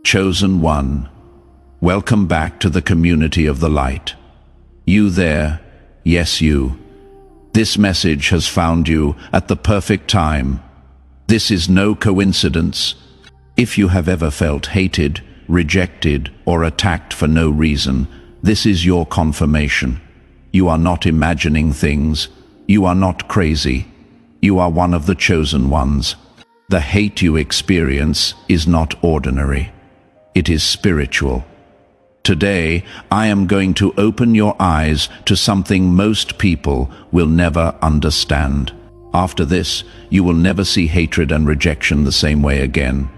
Chosen one, welcome back to the community of the light. You there, yes you. This message has found you at the perfect time. This is no coincidence. If you have ever felt hated, rejected, or attacked for no reason, this is your confirmation. You are not imagining things. You are not crazy. You are one of the chosen ones. The hate you experience is not ordinary. It is spiritual. Today, I am going to open your eyes to something most people will never understand. After this, you will never see hatred and rejection the same way again.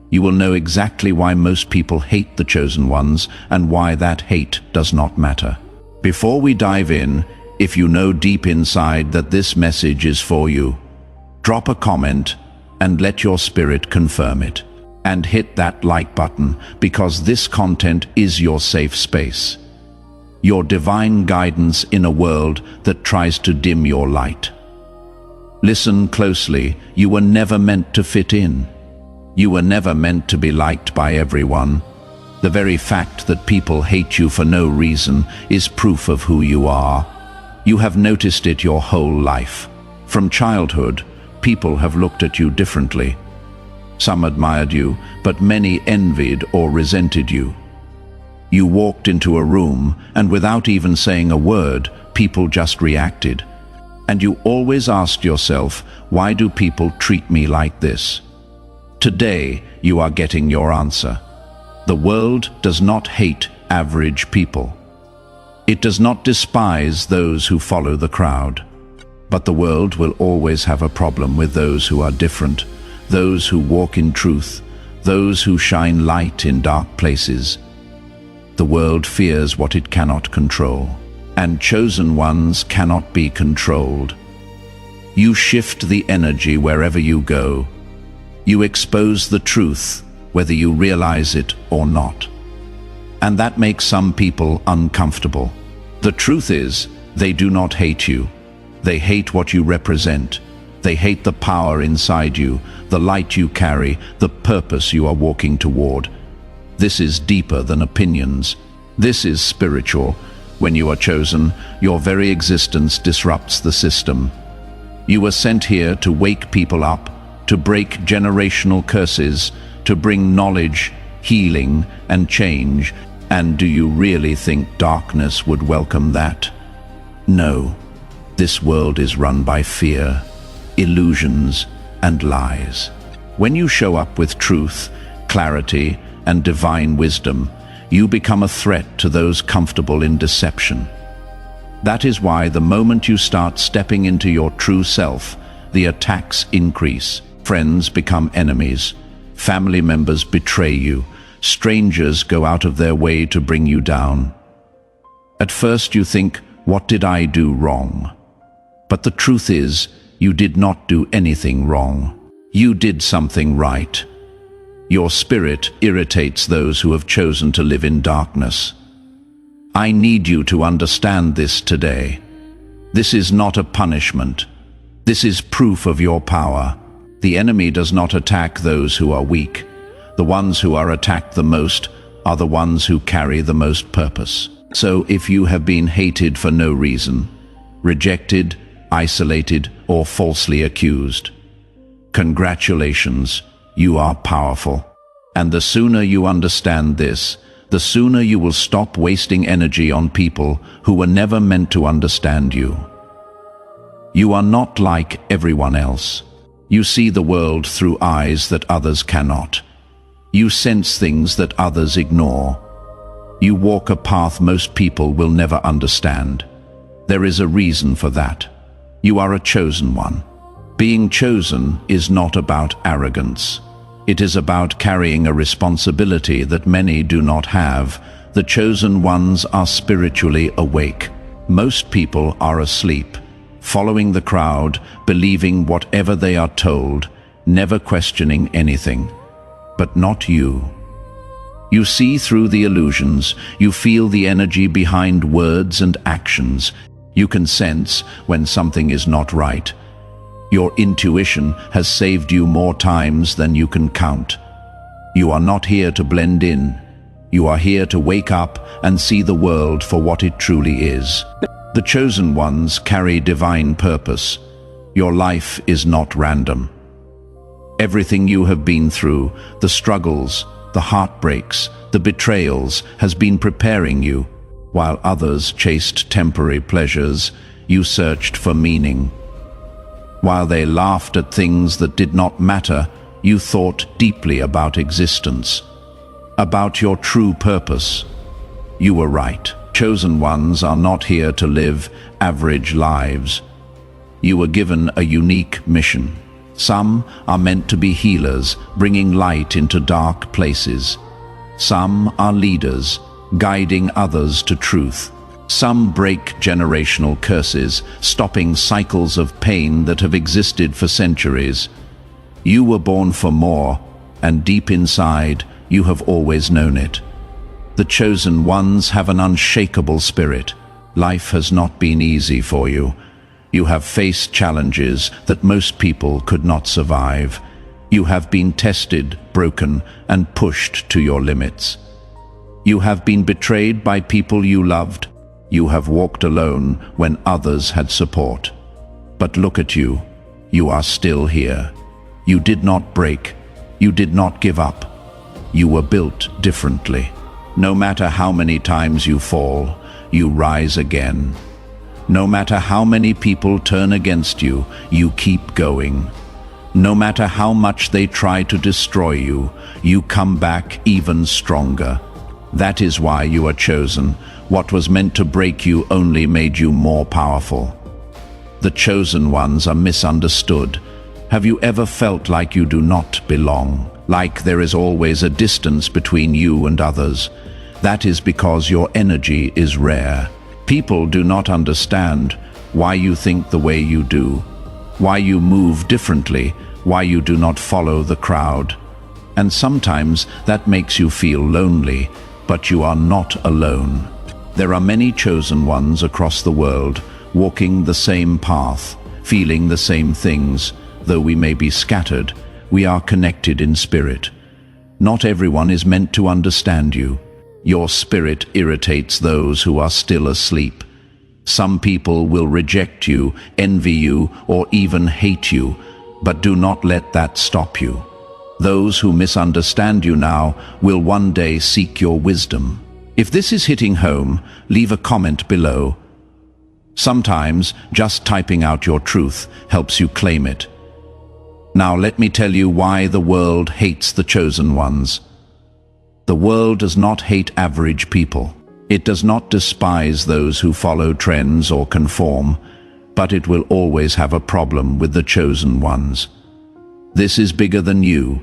You will know exactly why most people hate the chosen ones and why that hate does not matter. Before we dive in, if you know deep inside that this message is for you, drop a comment and let your spirit confirm it. And hit that like button, because this content is your safe space. Your divine guidance in a world that tries to dim your light. Listen closely. You were never meant to fit in. You were never meant to be liked by everyone. The very fact that people hate you for no reason is proof of who you are. You have noticed it your whole life. From childhood, people have looked at you differently. Some admired you, but many envied or resented you. You walked into a room, and without even saying a word, people just reacted. And you always asked yourself, why do people treat me like this? Today, you are getting your answer. The world does not hate average people. It does not despise those who follow the crowd. But the world will always have a problem with those who are different. Those who walk in truth, those who shine light in dark places. The world fears what it cannot control, and chosen ones cannot be controlled. You shift the energy wherever you go. You expose the truth, whether you realize it or not. And that makes some people uncomfortable. The truth is, they do not hate you. They hate what you represent. They hate the power inside you, the light you carry, the purpose you are walking toward. This is deeper than opinions. This is spiritual. When you are chosen, your very existence disrupts the system. You were sent here to wake people up, to break generational curses, to bring knowledge, healing, and change. And do you really think darkness would welcome that? No. This world is run by fear, illusions, and lies. When you show up with truth, clarity, and divine wisdom, you become a threat to those comfortable in deception. That is why the moment you start stepping into your true self, the attacks increase. Friends become enemies. Family members betray you. Strangers go out of their way to bring you down. At first you think, what did I do wrong? But the truth is, you did not do anything wrong. You did something right. Your spirit irritates those who have chosen to live in darkness. I need you to understand this today. This is not a punishment. This is proof of your power. The enemy does not attack those who are weak. The ones who are attacked the most are the ones who carry the most purpose. So if you have been hated for no reason, rejected, isolated, or falsely accused, congratulations, you are powerful. And the sooner you understand this, the sooner you will stop wasting energy on people who were never meant to understand you. You are not like everyone else. You see the world through eyes that others cannot. You sense things that others ignore. You walk a path most people will never understand. There is a reason for that. You are a chosen one. Being chosen is not about arrogance. It is about carrying a responsibility that many do not have. The chosen ones are spiritually awake. Most people are asleep, following the crowd, believing whatever they are told, never questioning anything. But not you. You see through the illusions. You feel the energy behind words and actions. You can sense when something is not right. Your intuition has saved you more times than you can count. You are not here to blend in. You are here to wake up and see the world for what it truly is. The chosen ones carry divine purpose. Your life is not random. Everything you have been through, the struggles, the heartbreaks, the betrayals, has been preparing you. While others chased temporary pleasures, you searched for meaning. While they laughed at things that did not matter, you thought deeply about existence, about your true purpose. You were right. Chosen ones are not here to live average lives. You were given a unique mission. Some are meant to be healers, bringing light into dark places. Some are leaders, guiding others to truth. Some break generational curses, stopping cycles of pain that have existed for centuries. You were born for more, and deep inside, you have always known it. The chosen ones have an unshakable spirit. Life has not been easy for you. You have faced challenges that most people could not survive. You have been tested, broken, and pushed to your limits. You have been betrayed by people you loved. You have walked alone when others had support. But look at you. You are still here. You did not break. You did not give up. You were built differently. No matter how many times you fall, you rise again. No matter how many people turn against you, you keep going. No matter how much they try to destroy you, you come back even stronger. That is why you are chosen. What was meant to break you only made you more powerful. The chosen ones are misunderstood. Have you ever felt like you do not belong? Like there is always a distance between you and others? That is because your energy is rare. People do not understand why you think the way you do, why you move differently, why you do not follow the crowd. And sometimes that makes you feel lonely, but you are not alone. There are many chosen ones across the world, walking the same path, feeling the same things. Though we may be scattered, we are connected in spirit. Not everyone is meant to understand you. Your spirit irritates those who are still asleep. Some people will reject you, envy you, or even hate you, but do not let that stop you. Those who misunderstand you now will one day seek your wisdom. If this is hitting home, leave a comment below. Sometimes just typing out your truth helps you claim it. Now let me tell you why the world hates the chosen ones. The world does not hate average people. It does not despise those who follow trends or conform, but it will always have a problem with the chosen ones. This is bigger than you.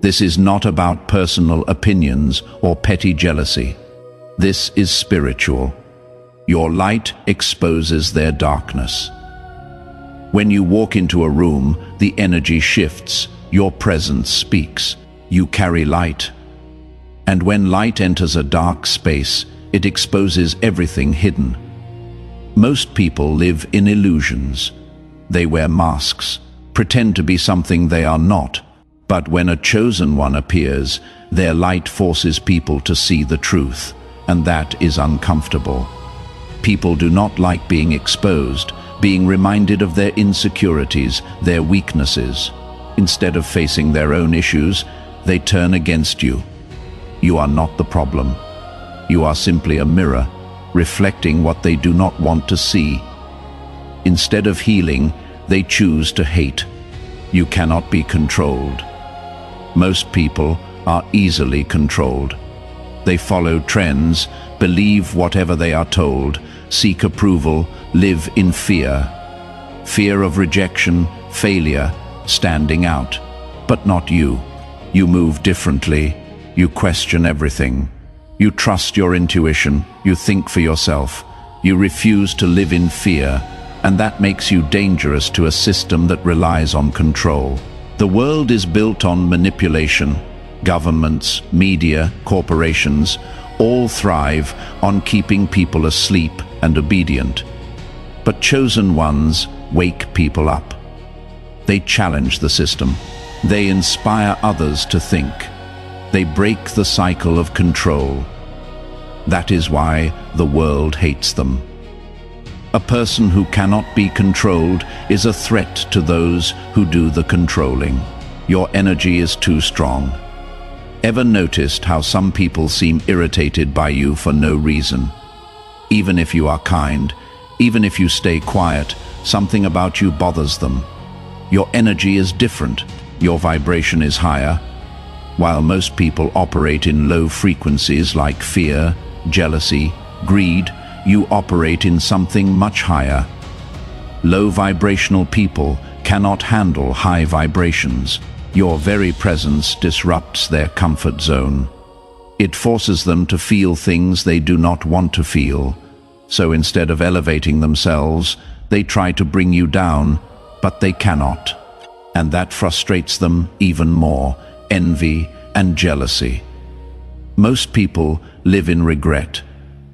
This is not about personal opinions or petty jealousy. This is spiritual. Your light exposes their darkness. When you walk into a room, the energy shifts. Your presence speaks. You carry light. And when light enters a dark space, it exposes everything hidden. Most people live in illusions. They wear masks, pretend to be something they are not. But when a chosen one appears, their light forces people to see the truth, and that is uncomfortable. People do not like being exposed, being reminded of their insecurities, their weaknesses. Instead of facing their own issues, they turn against you. You are not the problem. You are simply a mirror, reflecting what they do not want to see. Instead of healing, they choose to hate. You cannot be controlled. Most people are easily controlled. They follow trends, believe whatever they are told, seek approval, live in fear. Fear of rejection, failure, standing out. But not you. You move differently. You question everything. You trust your intuition. You think for yourself. You refuse to live in fear, and that makes you dangerous to a system that relies on control. The world is built on manipulation. Governments, media, corporations, all thrive on keeping people asleep and obedient. But chosen ones wake people up. They challenge the system. They inspire others to think. They break the cycle of control. That is why the world hates them. A person who cannot be controlled is a threat to those who do the controlling. Your energy is too strong. Ever noticed how some people seem irritated by you for no reason? Even if you are kind, even if you stay quiet, something about you bothers them. Your energy is different. Your vibration is higher. While most people operate in low frequencies like fear, jealousy, greed, you operate in something much higher. Low vibrational people cannot handle high vibrations. Your very presence disrupts their comfort zone. It forces them to feel things they do not want to feel. So instead of elevating themselves, they try to bring you down, but they cannot. And that frustrates them even more. Envy and jealousy. Most people live in regret.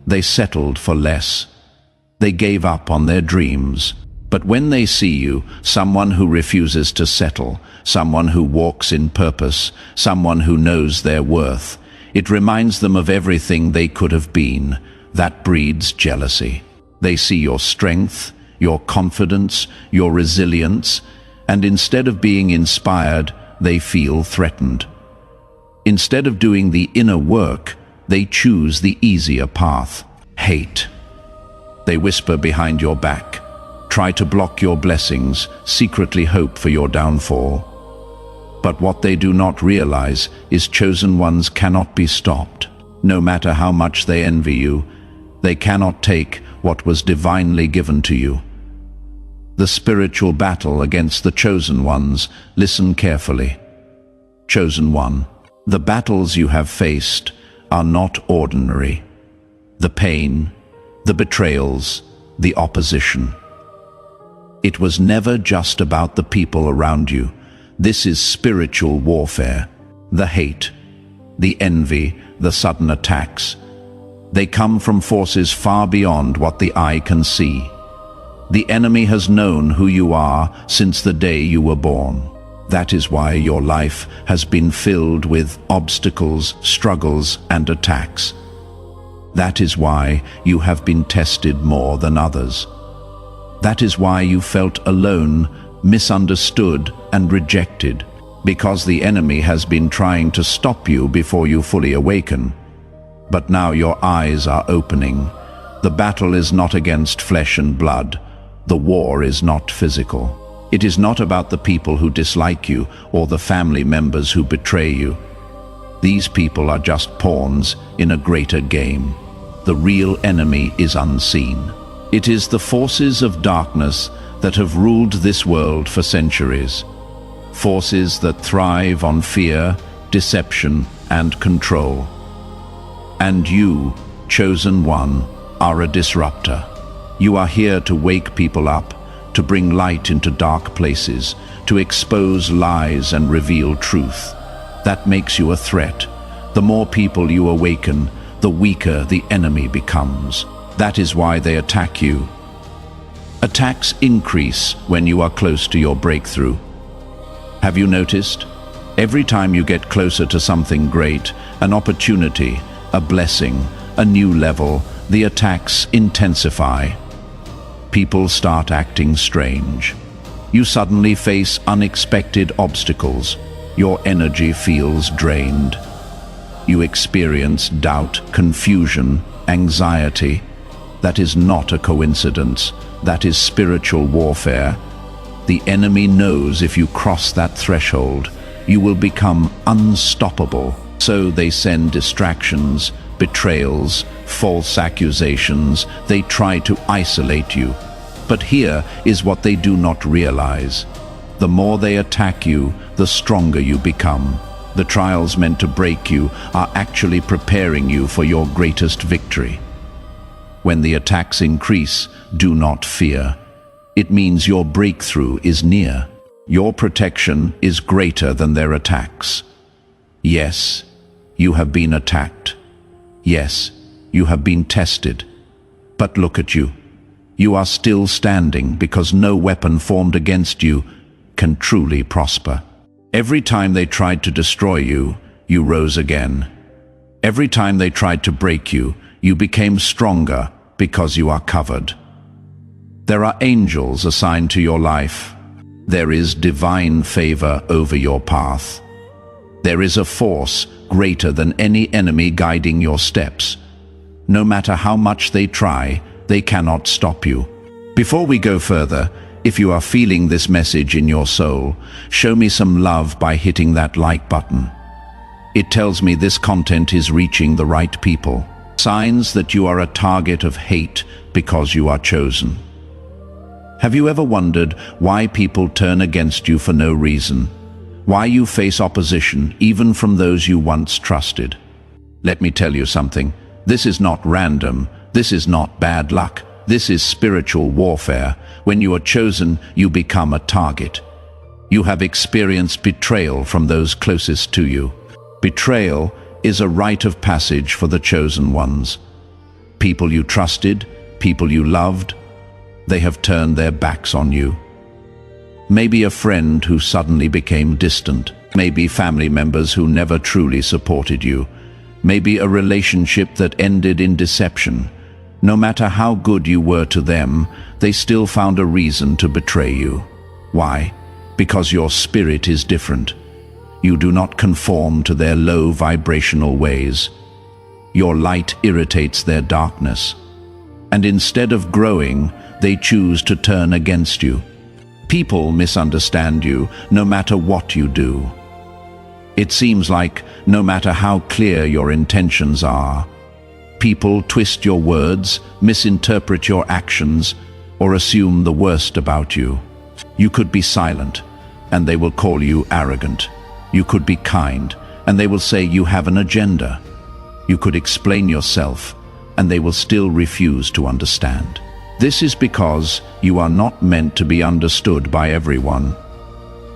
They settled for less. They gave up on their dreams. But when they see you, someone who refuses to settle, someone who walks in purpose, someone who knows their worth, it reminds them of everything they could have been. That breeds jealousy. They see your strength, your confidence, your resilience, and instead of being inspired, they feel threatened. Instead of doing the inner work, they choose the easier path, hate. They whisper behind your back, try to block your blessings, secretly hope for your downfall. But what they do not realize is chosen ones cannot be stopped. No matter how much they envy you, they cannot take what was divinely given to you. The spiritual battle against the chosen ones, listen carefully. Chosen one, the battles you have faced are not ordinary. The pain, the betrayals, the opposition. It was never just about the people around you. This is spiritual warfare. The hate, the envy, the sudden attacks. They come from forces far beyond what the eye can see. The enemy has known who you are since the day you were born. That is why your life has been filled with obstacles, struggles, and attacks. That is why you have been tested more than others. That is why you felt alone, misunderstood, and rejected, because the enemy has been trying to stop you before you fully awaken. But now your eyes are opening. The battle is not against flesh and blood. The war is not physical. It is not about the people who dislike you or the family members who betray you. These people are just pawns in a greater game. The real enemy is unseen. It is the forces of darkness that have ruled this world for centuries. Forces that thrive on fear, deception, and control. And you, chosen one, are a disruptor. You are here to wake people up, to bring light into dark places, to expose lies and reveal truth. That makes you a threat. The more people you awaken, the weaker the enemy becomes. That is why they attack you. Attacks increase when you are close to your breakthrough. Have you noticed? Every time you get closer to something great, an opportunity, a blessing, a new level, the attacks intensify. People start acting strange. You suddenly face unexpected obstacles. Your energy feels drained. You experience doubt, confusion, anxiety. That is not a coincidence. That is spiritual warfare. The enemy knows if you cross that threshold, you will become unstoppable. So they send distractions, betrayals, false accusations. They try to isolate you. But here is what they do not realize. The more they attack you, the stronger you become. The trials meant to break you are actually preparing you for your greatest victory. When the attacks increase, do not fear. It means your breakthrough is near. Your protection is greater than their attacks. Yes, you have been attacked. Yes, you have been tested. But look at you. You are still standing because no weapon formed against you can truly prosper. Every time they tried to destroy you, you rose again. Every time they tried to break you, you became stronger because you are covered. There are angels assigned to your life. There is divine favor over your path. There is a force greater than any enemy guiding your steps. No matter how much they try, they cannot stop you. Before we go further, if you are feeling this message in your soul, show me some love by hitting that like button. It tells me this content is reaching the right people. Signs that you are a target of hate because you are chosen. Have you ever wondered why people turn against you for no reason? Why you face opposition even from those you once trusted? Let me tell you something. This is not random. This is not bad luck. This is spiritual warfare. When you are chosen, you become a target. You have experienced betrayal from those closest to you. Betrayal is a rite of passage for the chosen ones. People you trusted, people you loved, they have turned their backs on you. Maybe a friend who suddenly became distant. Maybe family members who never truly supported you. Maybe a relationship that ended in deception. No matter how good you were to them, they still found a reason to betray you. Why? Because your spirit is different. You do not conform to their low vibrational ways. Your light irritates their darkness. And instead of growing, they choose to turn against you. People misunderstand you no matter what you do. It seems like no matter how clear your intentions are, people twist your words, misinterpret your actions, or assume the worst about you. You could be silent, and they will call you arrogant. You could be kind, and they will say you have an agenda. You could explain yourself, and they will still refuse to understand. This is because you are not meant to be understood by everyone.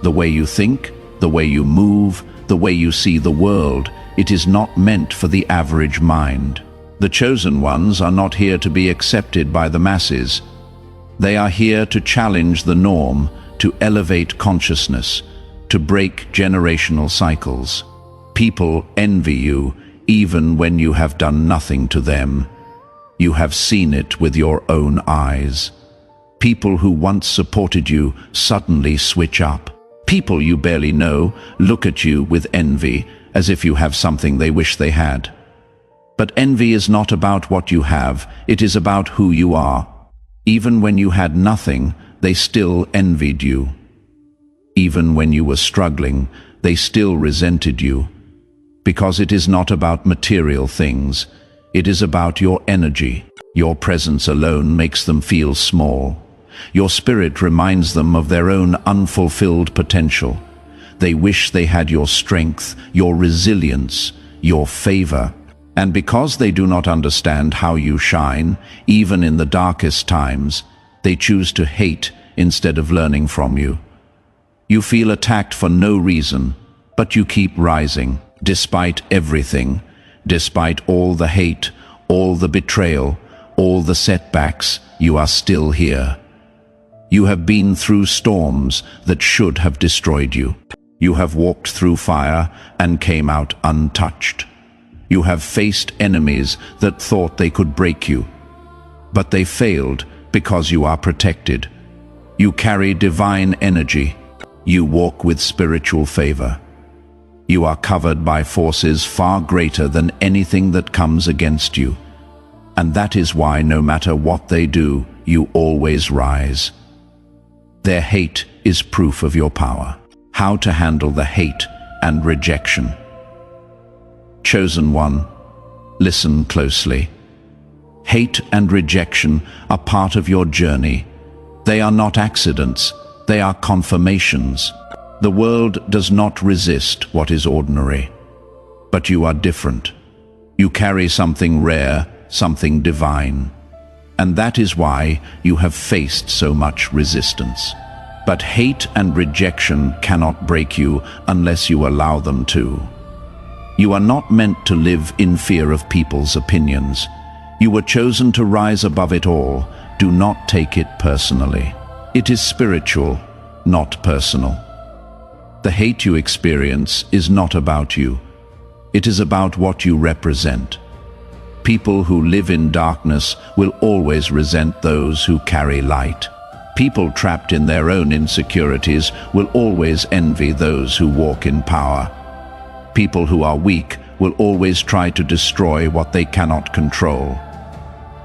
The way you think, the way you move, the way you see the world, it is not meant for the average mind. The chosen ones are not here to be accepted by the masses. They are here to challenge the norm, to elevate consciousness, to break generational cycles. People envy you even when you have done nothing to them. You have seen it with your own eyes. People who once supported you suddenly switch up. People you barely know look at you with envy, as if you have something they wish they had. But envy is not about what you have, it is about who you are. Even when you had nothing, they still envied you. Even when you were struggling, they still resented you. Because it is not about material things, it is about your energy. Your presence alone makes them feel small. Your spirit reminds them of their own unfulfilled potential. They wish they had your strength, your resilience, your favor. And because they do not understand how you shine, even in the darkest times, they choose to hate instead of learning from you. You feel attacked for no reason, but you keep rising, despite everything, despite all the hate, all the betrayal, all the setbacks, you are still here. You have been through storms that should have destroyed you. You have walked through fire and came out untouched. You have faced enemies that thought they could break you, but they failed because you are protected. You carry divine energy. You walk with spiritual favor. You are covered by forces far greater than anything that comes against you. And that is why no matter what they do, you always rise. Their hate is proof of your power. How to handle the hate and rejection. Chosen one, listen closely. Hate and rejection are part of your journey. They are not accidents, they are confirmations. The world does not resist what is ordinary. But you are different. You carry something rare, something divine. And that is why you have faced so much resistance. But hate and rejection cannot break you unless you allow them to. You are not meant to live in fear of people's opinions. You were chosen to rise above it all. Do not take it personally. It is spiritual, not personal. The hate you experience is not about you. It is about what you represent. People who live in darkness will always resent those who carry light. People trapped in their own insecurities will always envy those who walk in power. People who are weak will always try to destroy what they cannot control.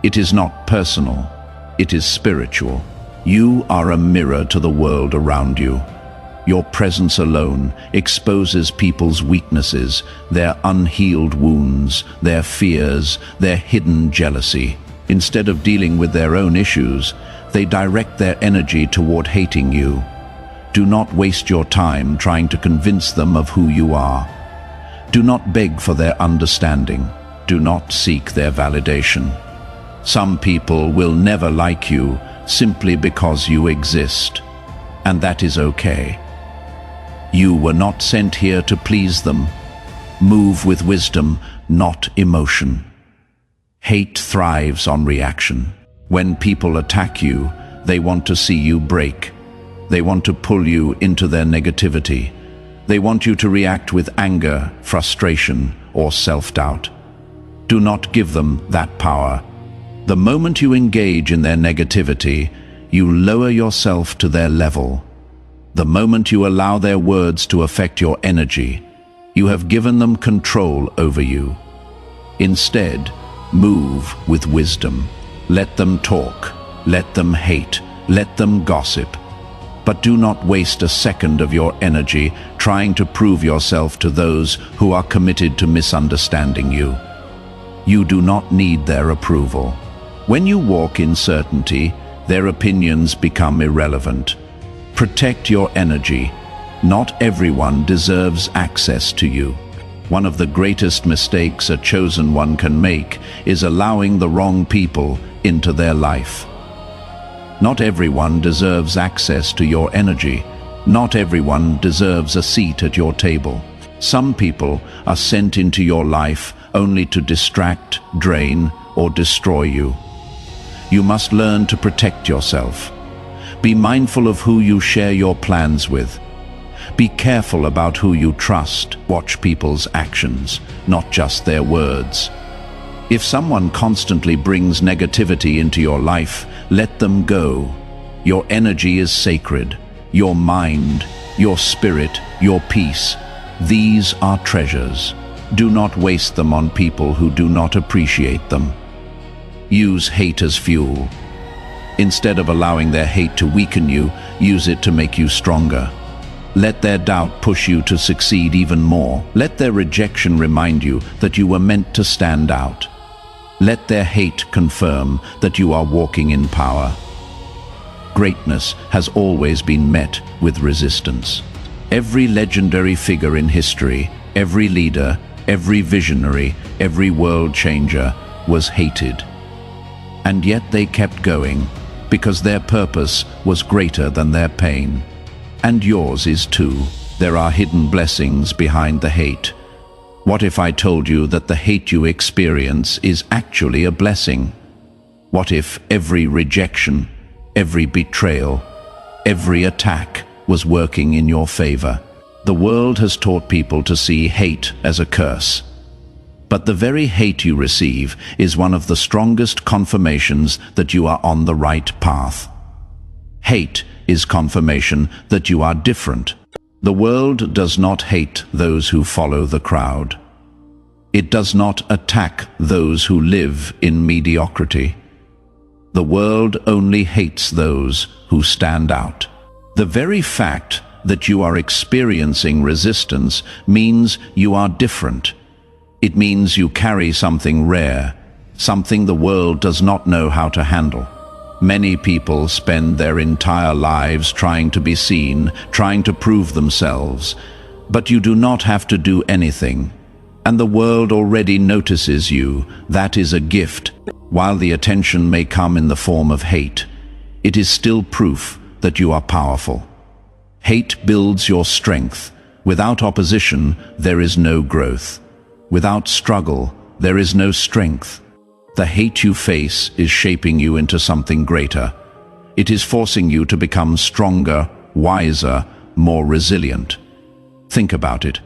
It is not personal, it is spiritual. You are a mirror to the world around you. Your presence alone exposes people's weaknesses, their unhealed wounds, their fears, their hidden jealousy. Instead of dealing with their own issues, they direct their energy toward hating you. Do not waste your time trying to convince them of who you are. Do not beg for their understanding. Do not seek their validation. Some people will never like you simply because you exist, and that is okay. You were not sent here to please them. Move with wisdom, not emotion. Hate thrives on reaction. When people attack you, they want to see you break. They want to pull you into their negativity. They want you to react with anger, frustration, or self-doubt. Do not give them that power. The moment you engage in their negativity, you lower yourself to their level. The moment you allow their words to affect your energy, you have given them control over you. Instead, move with wisdom. Let them talk, let them hate, let them gossip. But do not waste a second of your energy trying to prove yourself to those who are committed to misunderstanding you. You do not need their approval. When you walk in certainty, their opinions become irrelevant. Protect your energy. Not everyone deserves access to you. One of the greatest mistakes a chosen one can make is allowing the wrong people into their life. Not everyone deserves access to your energy. Not everyone deserves a seat at your table. Some people are sent into your life only to distract, drain, or destroy you. You must learn to protect yourself. Be mindful of who you share your plans with. Be careful about who you trust. Watch people's actions, not just their words. If someone constantly brings negativity into your life, let them go. Your energy is sacred. Your mind, your spirit, your peace. These are treasures. Do not waste them on people who do not appreciate them. Use hate as fuel. Instead of allowing their hate to weaken you, use it to make you stronger. Let their doubt push you to succeed even more. Let their rejection remind you that you were meant to stand out. Let their hate confirm that you are walking in power. Greatness has always been met with resistance. Every legendary figure in history, every leader, every visionary, every world changer was hated. And yet they kept going, because their purpose was greater than their pain. And yours is too. There are hidden blessings behind the hate. What if I told you that the hate you experience is actually a blessing? What if every rejection, every betrayal, every attack was working in your favor? The world has taught people to see hate as a curse. But the very hate you receive is one of the strongest confirmations that you are on the right path. Hate is confirmation that you are different. The world does not hate those who follow the crowd. It does not attack those who live in mediocrity. The world only hates those who stand out. The very fact that you are experiencing resistance means you are different. It means you carry something rare, something the world does not know how to handle. Many people spend their entire lives trying to be seen, trying to prove themselves. But you do not have to do anything. And the world already notices you. That is a gift. While the attention may come in the form of hate, it is still proof that you are powerful. Hate builds your strength. Without opposition, there is no growth. Without struggle, there is no strength. The hate you face is shaping you into something greater. It is forcing you to become stronger, wiser, more resilient. Think about it.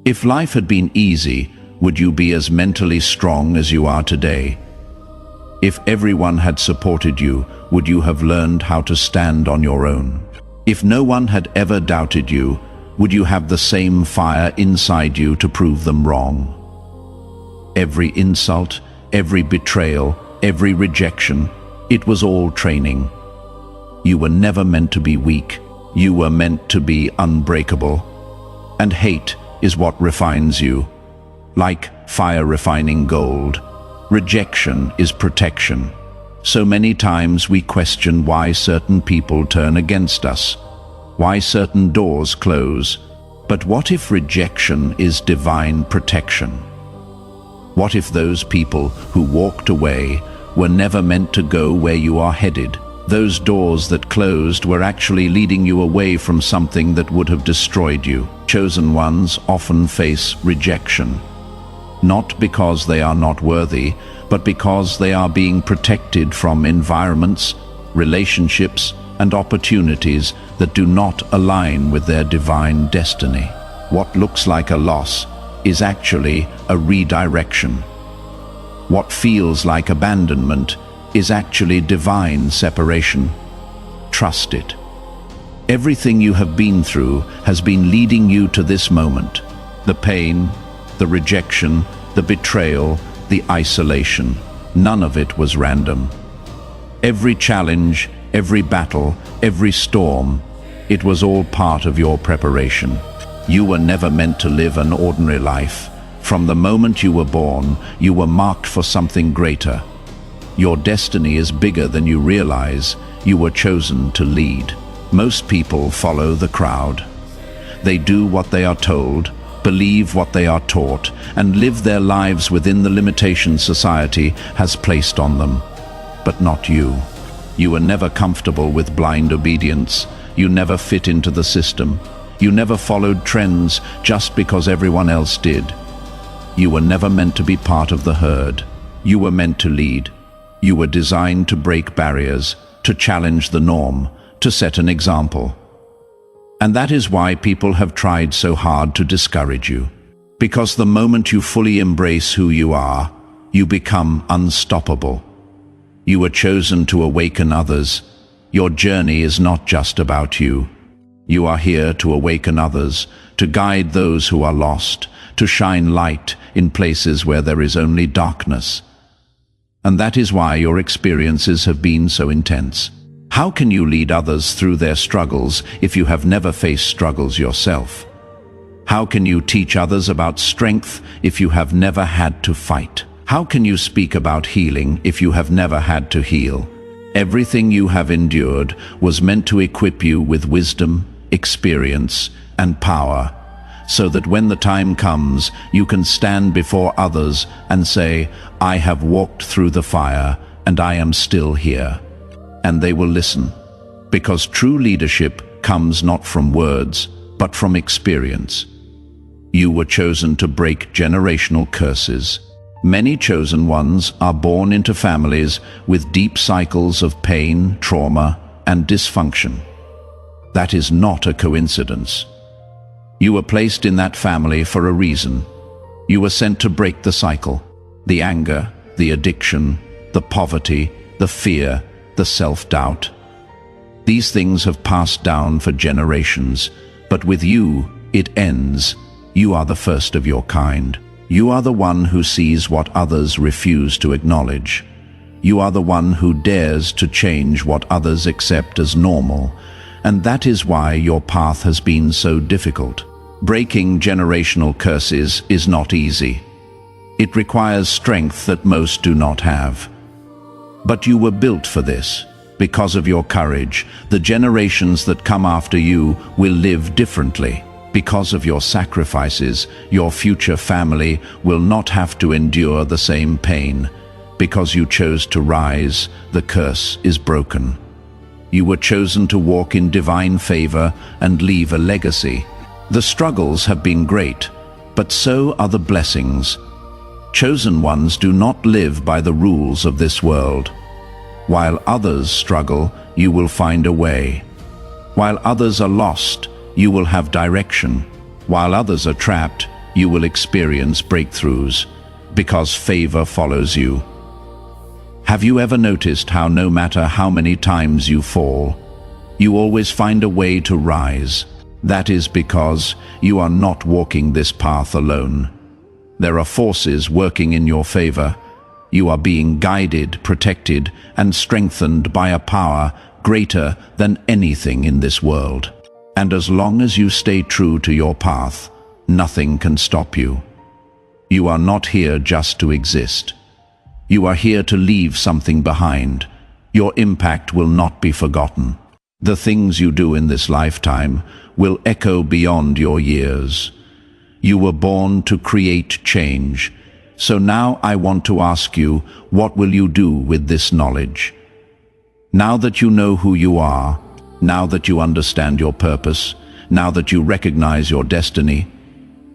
If life had been easy, would you be as mentally strong as you are today? If everyone had supported you, would you have learned how to stand on your own? If no one had ever doubted you, would you have the same fire inside you to prove them wrong? Every insult, every betrayal, every rejection, it was all training. You were never meant to be weak. You were meant to be unbreakable. And hate is what refines you. Like fire refining gold, rejection is protection. So many times we question why certain people turn against us, why certain doors close. But what if rejection is divine protection? What if those people who walked away were never meant to go where you are headed? Those doors that closed were actually leading you away from something that would have destroyed you. Chosen ones often face rejection, not because they are not worthy, but because they are being protected from environments, relationships, and opportunities that do not align with their divine destiny. What looks like a loss is actually a redirection. What feels like abandonment is actually divine separation. Trust it. Everything you have been through has been leading you to this moment. The pain, the rejection, the betrayal, the isolation. None of it was random. Every challenge, every battle, every storm, it was all part of your preparation. You were never meant to live an ordinary life. From the moment you were born, you were marked for something greater. Your destiny is bigger than you realize. You were chosen to lead. Most people follow the crowd. They do what they are told, believe what they are taught, and live their lives within the limitations society has placed on them. But not you. You were never comfortable with blind obedience. You never fit into the system. You never followed trends just because everyone else did. You were never meant to be part of the herd. You were meant to lead. You were designed to break barriers, to challenge the norm, to set an example. And that is why people have tried so hard to discourage you. Because the moment you fully embrace who you are, you become unstoppable. You were chosen to awaken others. Your journey is not just about you. You are here to awaken others, to guide those who are lost, to shine light in places where there is only darkness. And that is why your experiences have been so intense. How can you lead others through their struggles if you have never faced struggles yourself? How can you teach others about strength if you have never had to fight? How can you speak about healing if you have never had to heal? Everything you have endured was meant to equip you with wisdom, experience, and power, so that when the time comes, you can stand before others and say, "I have walked through the fire, and I am still here." And they will listen, because true leadership comes not from words, but from experience. You were chosen to break generational curses. Many chosen ones are born into families with deep cycles of pain, trauma, and dysfunction. That is not a coincidence. You were placed in that family for a reason. You were sent to break the cycle, the anger, the addiction, the poverty, the fear, the self-doubt. These things have passed down for generations, but with you, it ends. You are the first of your kind. You are the one who sees what others refuse to acknowledge. You are the one who dares to change what others accept as normal, and that is why your path has been so difficult. Breaking generational curses is not easy. It requires strength that most do not have. But you were built for this. Because of your courage, the generations that come after you will live differently. Because of your sacrifices, your future family will not have to endure the same pain. Because you chose to rise, the curse is broken. You were chosen to walk in divine favor and leave a legacy. The struggles have been great, but so are the blessings. Chosen ones do not live by the rules of this world. While others struggle, you will find a way. While others are lost, you will have direction. While others are trapped, you will experience breakthroughs, because favor follows you. Have you ever noticed how no matter how many times you fall, you always find a way to rise? That is because you are not walking this path alone. There are forces working in your favor. You are being guided, protected, and strengthened by a power greater than anything in this world. And as long as you stay true to your path, nothing can stop you. You are not here just to exist. You are here to leave something behind. Your impact will not be forgotten. The things you do in this lifetime will echo beyond your years. You were born to create change. So now I want to ask you, what will you do with this knowledge? Now that you know who you are, now that you understand your purpose, now that you recognize your destiny,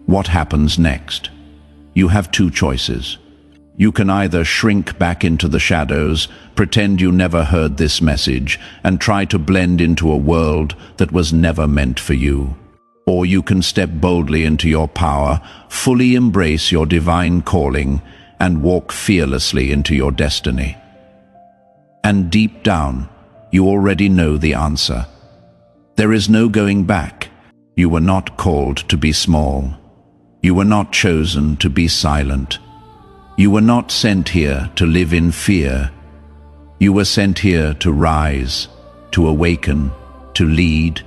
what happens next? You have two choices. You can either shrink back into the shadows, pretend you never heard this message, and try to blend into a world that was never meant for you. Or you can step boldly into your power, fully embrace your divine calling, and walk fearlessly into your destiny. And deep down, you already know the answer. There is no going back. You were not called to be small. You were not chosen to be silent. You were not sent here to live in fear. You were sent here to rise, to awaken, to lead,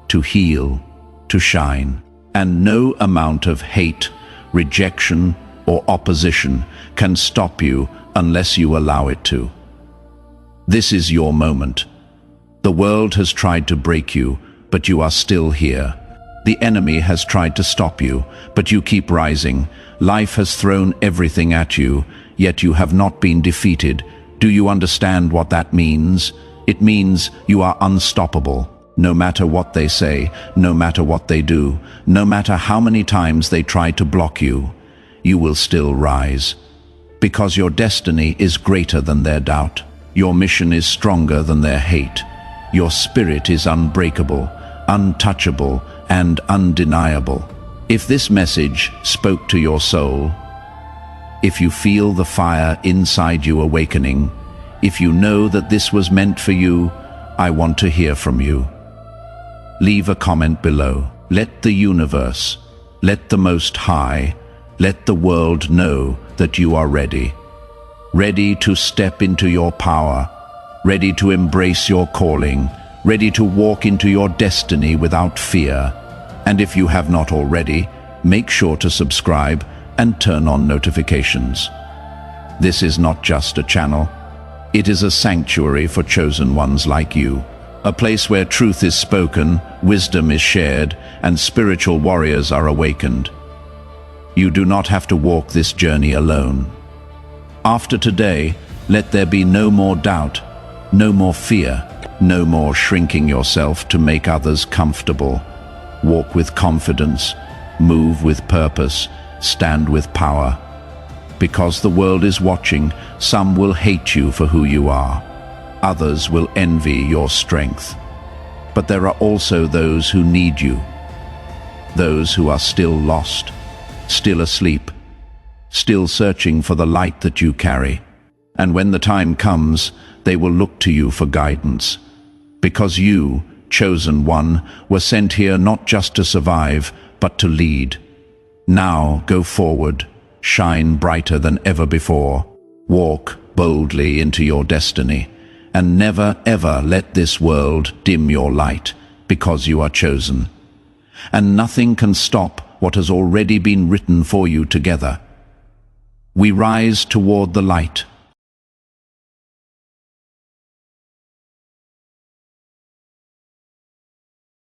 to heal, to shine. And no amount of hate, rejection, or opposition can stop you unless you allow it to. This is your moment. The world has tried to break you, but you are still here. The enemy has tried to stop you, but you keep rising. Life has thrown everything at you, yet you have not been defeated. Do you understand what that means? It means you are unstoppable. No matter what they say, no matter what they do, no matter how many times they try to block you, you will still rise. Because your destiny is greater than their doubt. Your mission is stronger than their hate. Your spirit is unbreakable, untouchable, and undeniable. If this message spoke to your soul, if you feel the fire inside you awakening, if you know that this was meant for you, I want to hear from you. Leave a comment below. Let the universe, let the Most High, let the world know that you are ready. Ready to step into your power, ready to embrace your calling, ready to walk into your destiny without fear. And if you have not already, make sure to subscribe and turn on notifications. This is not just a channel. It is a sanctuary for chosen ones like you. A place where truth is spoken, wisdom is shared, and spiritual warriors are awakened. You do not have to walk this journey alone. After today, let there be no more doubt, no more fear, no more shrinking yourself to make others comfortable. Walk with confidence, move with purpose, stand with power. Because the world is watching, some will hate you for who you are. Others will envy your strength. But there are also those who need you. Those who are still lost, still asleep, still searching for the light that you carry. And when the time comes, they will look to you for guidance. Because you, chosen one, were sent here not just to survive, but to lead. Now go forward, shine brighter than ever before. Walk boldly into your destiny, and never ever let this world dim your light, because you are chosen. And nothing can stop what has already been written for you together. We rise toward the light,